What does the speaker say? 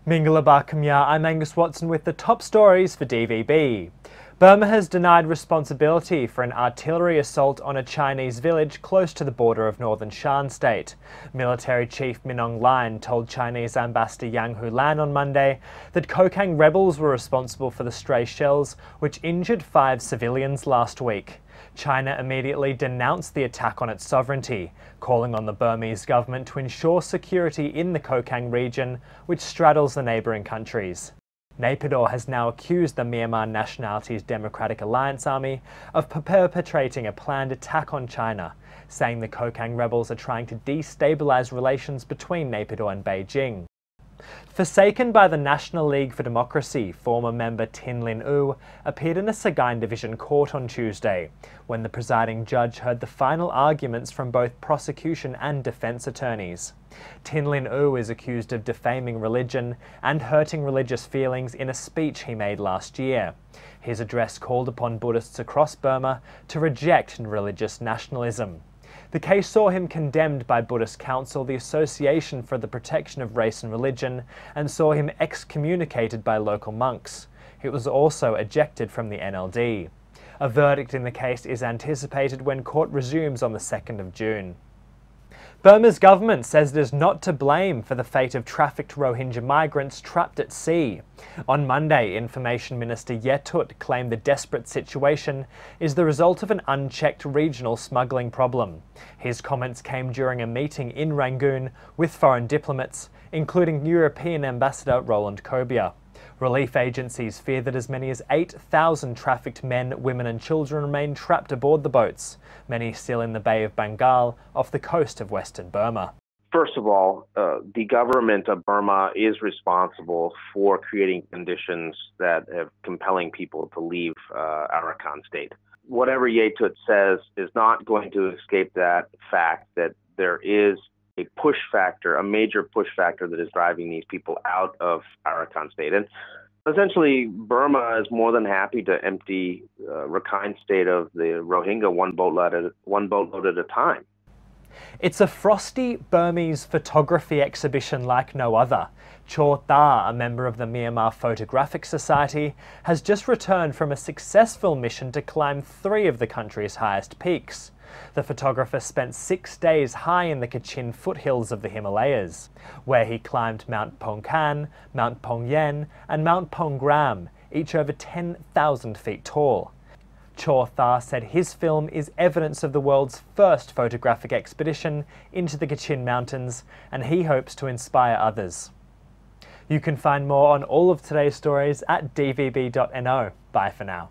Mingala Kamya, I'm Angus Watson with the top stories for DVB. Burma has denied responsibility for an artillery assault on a Chinese village close to the border of northern Shan State. Military Chief Htin Lin Oo told Chinese Ambassador Yang Hulan on Monday that Kokang rebels were responsible for the stray shells which injured 5 civilians last week. China immediately denounced the attack on its sovereignty, calling on the Burmese government to ensure security in the Kokang region, which straddles the neighbouring countries. Naypyidaw has now accused the Myanmar Nationalities Democratic Alliance Army of perpetrating a planned attack on China, saying the Kokang rebels are trying to destabilise relations between Naypyidaw and Beijing. Forsaken by the National League for Democracy, former member Htin Lin Oo appeared in a Sagaing Division court on Tuesday, when the presiding judge heard the final arguments from both prosecution and defence attorneys. Htin Lin Oo is accused of defaming religion and hurting religious feelings in a speech he made last year. His address called upon Buddhists across Burma to reject religious nationalism. The case saw him condemned by Buddhist Council, the Association for the Protection of Race and Religion, and saw him excommunicated by local monks. He was also ejected from the NLD. A verdict in the case is anticipated when court resumes on the 2nd of June. Burma's government says it is not to blame for the fate of trafficked Rohingya migrants trapped at sea. On Monday, Information Minister Htut claimed the desperate situation is the result of an unchecked regional smuggling problem. His comments came during a meeting in Rangoon with foreign diplomats, including European Ambassador Roland Kobia. Relief agencies fear that as many as 8,000 trafficked men, women and children remain trapped aboard the boats, many still in the Bay of Bengal off the coast of western Burma. First of all, the government of Burma is responsible for creating conditions that are compelling people to leave Arakan state. Whatever Htut says is not going to escape that fact that there is a push factor, a major push factor that is driving these people out of Arakan state. And essentially, Burma is more than happy to empty Rakhine state of the Rohingya one boatload at a time. It's a frosty Burmese photography exhibition like no other. Htut, a member of the Myanmar Photographic Society, has just returned from a successful mission to climb 3 of the country's highest peaks. The photographer spent 6 days high in the Kachin foothills of the Himalayas, where he climbed Mount Pongkan, Mount Pongyen and Mount Ponggram, each over 10,000 feet tall. Htut said his film is evidence of the world's first photographic expedition into the Kachin Mountains, and he hopes to inspire others. You can find more on all of today's stories at dvb.no. Bye for now.